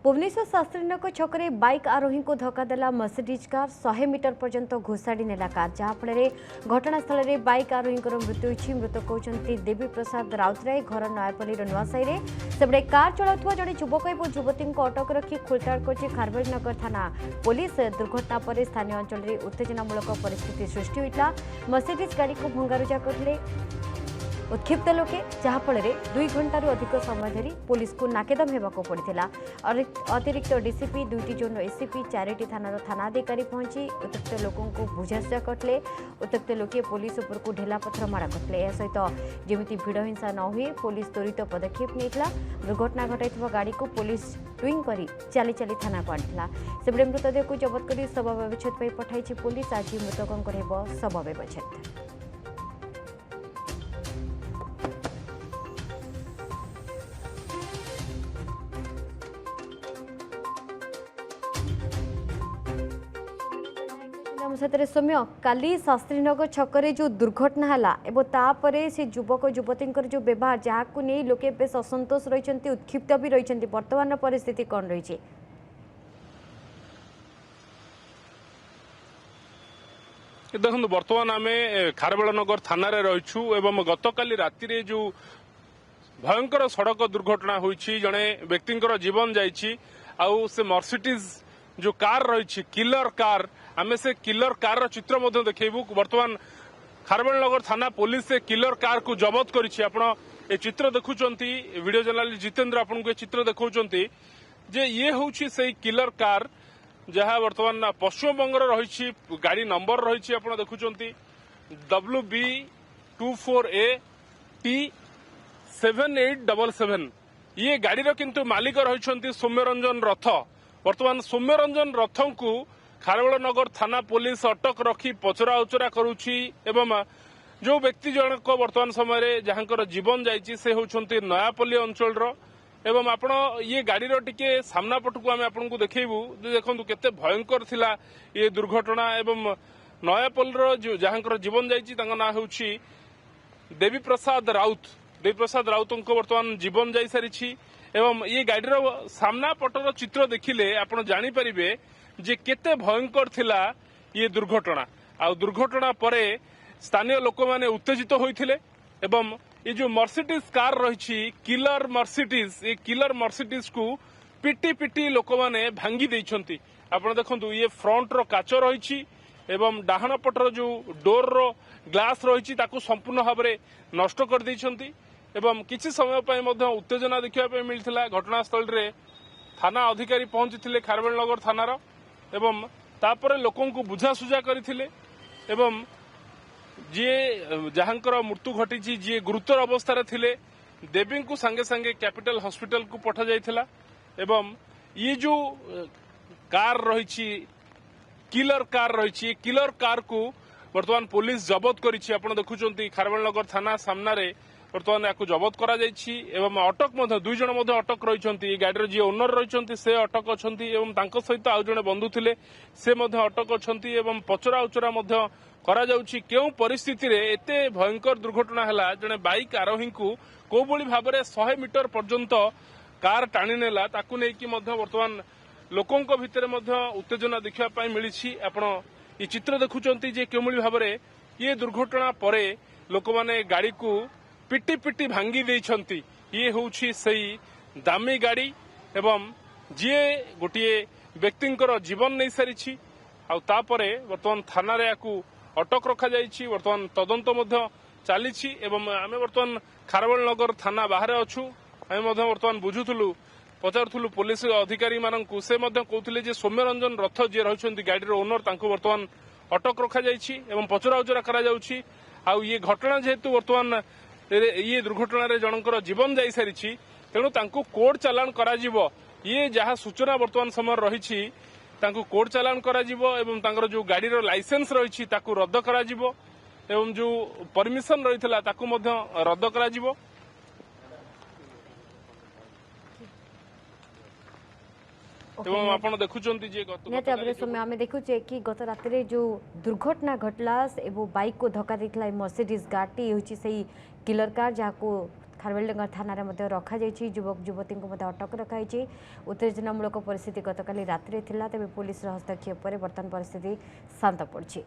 Bhubaneswar Shastrinagar छकरे bike आरोही को धक्का देला मर्सिडीज कार 100 मीटर पर्यंत घोषाड़ी नेला कार जहाँफल घटनास्थल में बाइक आरोही मृत्यु होती। मृतक होती देवी प्रसाद राउतराय घर नयापल्ली नुआसाई सेपटे कार चलाउथुवा जड़े युवक और युवती को अटक रखी खोलताड़ कर खारवेलनगर थाना पुलिस। दुर्घटना पर स्थानीय अंचल में उत्तेजनामूलक परिस्थिति सृष्टि होता। मर्सिडीज गाड़ी को भंगारुजा करते उत्क्षिप्त लोके जहाँफल 2 घंटारू अधिक समय धरी पुलिस को नाकेदम होगा पड़ा। अतिरिक्त डीसीपी 2टी जोन एसीपी 4टी थानार थानाधिकारी पहुंची उत्त्यक्त लोकों को बुझासुझा करते। उत्त्यक्त लोके पुलिस उपर को ढेला पथर माड़ करते। यह सहित जमी भिड़ हिंसा न हुए पुलिस त्वरित पदक्षेप नहीं। दुर्घटना घटाई गाड़ी को पुलिस टुईंग कर चली चली थाना को आनी सेपटे मृतदेह को जबत कर शव व्यवच्छेद पठाई पुलिस। आज मृतकों शव व्यवच्छेद। सौम्य काली शास्त्रीनगर छकरे जो दुर्घटना है तापरे से युवक युवती जो व्यवहार जहाँ को नहीं लोके बेस असंतोष रही उत्क्षिप्त भी रही वर्तमान परिस्थिति कौन रही? देखो बर्तमान आम खारवेलनगर थाना रहीछु एवं गतकाली राति जो भयंकर सड़क दुर्घटना होईछि जड़े व्यक्ति जीवन जाइछि आउ से मर्सिडीज जो कार रही किलर कार आम से किलर कार चित्र देखबू। बर्तमान खारवेलनगर थाना पुलिस से किलर कार को जबत करिछि। आपण ए चित्र देखुचंती वीडियो जर्नलिस्ट जितेंद्र आपन को चित्र देखौचंती जे ये होछि से किलर कार जहाँ बर्तमान पश्चिम बंगर रही गाड़ी नंबर रही आप देखुं WB24A T7877 ये गाड़ी किंतु मालिक रही सौम्यरंजन रथ। बर्तमान सौम्यरंजन रथ को खारवेलनगर थाना पुलिस अटक रखी पचरा उचरा करुछि एवं जो व्यक्ति जनक बर्तमान समय जहाँकर जीवन जाइछि से होउछंती नयापल्ली अंचल एवं आपण ये गाड़ीर टिके सामना पटको आम आपको देखू देखु केते भयंकर थिला ये दुर्घटना एवं नयापल्लीर जो जहाँकर जीवन जाइछि तांको ना होउछि देवी प्रसाद राउत। देवी प्रसाद राउत बर्तमान जीवन जाई सारिछि एवं ये गाड़ीर सामना पटर चित्र देखिले आपण जानि परिबे जे केते भयंकर थिला ये दुर्घटना। आ दुर्घटना परे स्थानीय लोक माने उत्तेजित होइथिले एवं ये जो मर्सिडीज कार रही किलर मर्सिडीज ये किलर मर्सिडीज को पिटी पिटी लोक मैंने भांगी देइछंती। आपण देखंतु ये फ्रंट रो काच रही एवं डाहाण पटर जो डोर रो ग्लास रही ताकू संपूर्ण भाव में नष्ट कर देइछंती एवं किछि समय पय मध्य उत्तेजना देखिया पे मिलथिला। घटनास्थल रे थाना अधिकारी पहुंचीथिले खारवेलनगर थानार एवं तापर लोकों को बुझासुझा करथिले एवं जी जहाँकर मृत्यु घटी जी गुरुतर अवस्था थिले देवी को सांगे सांगे कैपिटल हॉस्पिटल को पठा जाइथिला एवं ये जो कार रही किलर कार रही किलर कार को बर्तमान पुलिस जबत करिछि। आपण देखुचंती खारवेलनगर थाना सामना रे बर्तमान या जबत करा जाइछि एवं अटक 2 जन अटक रही गाड़ी जी ओनर रही से अटक अच्छा एवं सहित आउ जड़े बंधु थे से अटक अच्छा एवं पचरा उचरा करा जाउछि केउ परिस्थिति रे एते भयंकर दुर्घटना हैला जने बाइक आरोही को को बोली भाबरे 100 मीटर पर्यंत कार टाणी नेला ताकू नै कि मध्य वर्तमान लोकों को भितरे मध्य उत्तेजना देखिया पाई मिलिछि। आपण ई चित्र देखुचंती जे केउ बोली भाबरे ये दुर्घटना परे लोक माने गाड़ी को पिटी पिटी भांगी देइछंती। ये होउछि सही दामी गाड़ी एवं जे गोटिए व्यक्तिंकर जीवन नै सारिछि आ तापरे वर्तमान थाना रे याकू अटक रखा जाइछि। वर्तमान तदंत मध्य चली एवं आम बर्तमान खारवेलनगर थाना बाहर अच्छु आम बर्तमान बुझुलु पचारूँ पुलिस अधिकारी मानू से कहते जे सौम्यरंजन रथ जी रही गाड़ीर ओनर तांको बर्तमान अटक रखा जाइछि एवं पचरा उचरा करा जाउछि। आ ये घटना जेहेतु बर्तमान ये दुर्घटना रे जनकर जीवन जाई सारिछि तेणु तांको कोर्ट चालान करा जिवो। ये जहाँ सूचना बर्तमान समय रही तांको कोर्ट चालान करा जिवो एवं तांकर जो गाड़ीर लाइसेंस रही ताकू रद्द करा जिवो एवं जो परमिशन रही ताकू मध्य रद्द करा जिवो। एवं आपण देखुचंती जे आम देखुचे कि गत राति जो दुर्घटना घटला एवं बाइक को धक्का देथिला मर्सिडीज गाड़ी होची सही किलर कार जहाँ को खारवेलडंगा थाना रखाई युवक युवती को अटक रखाई उत्तेजनामूलक परिस्थिति गतकाली राति थिला तेबे पुलिस हस्तक्षेप पर बर्तमान परिस्थिति शांत पड़ी।